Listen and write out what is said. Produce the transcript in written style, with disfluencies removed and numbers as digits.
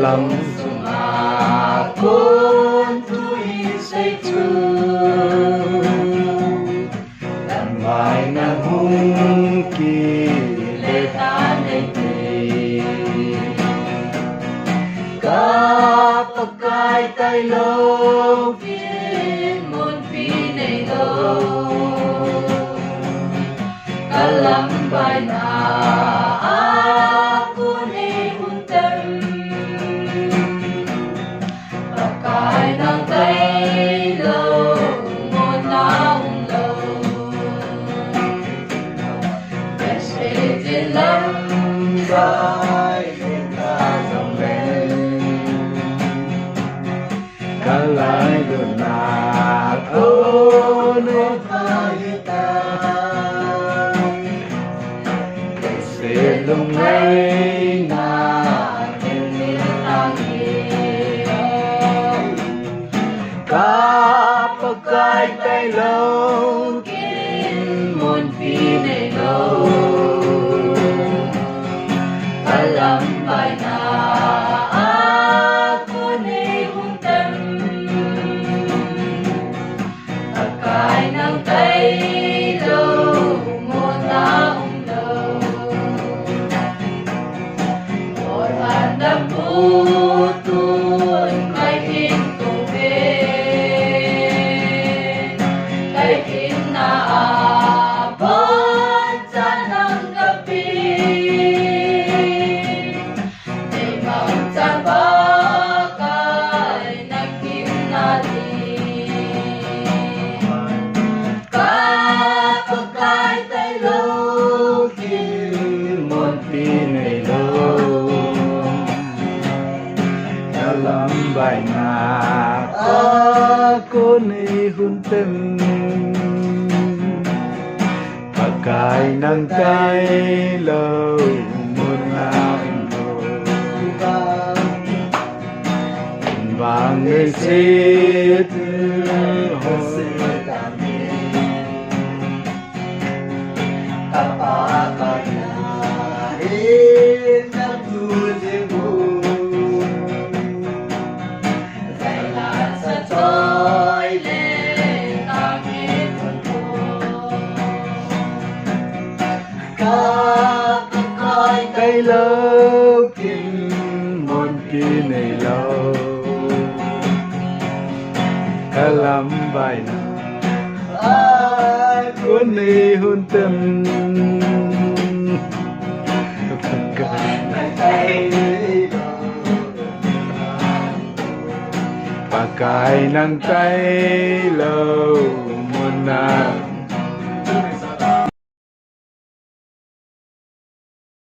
Kalam sumakon tuwi say true Lamay na hungki Letan ay Kapagkay tayo Pinmon pinaylo Kalambay na ako ni Hunter Pagkay ng tayo Muna ulo Kasi dilambay Kalay doon ako nagpahitan Kasi lumay na kinitangin Kapag kay tayo kinmon pinaylo Kalambay na Putun kay hintubin Kay hinaabot sa ng gabi Di magtabakay nagkimnatin Kapag kay tayo Kinmon pinaylo Kalambay na ako ni Hunter Pagkay ng kailaw muna Timbang isit Kapag nahin ang tuloy mo Kapag kailaw kinmon pinaylo Kalambay na ako ni Hunter Pagkay ng tayo muna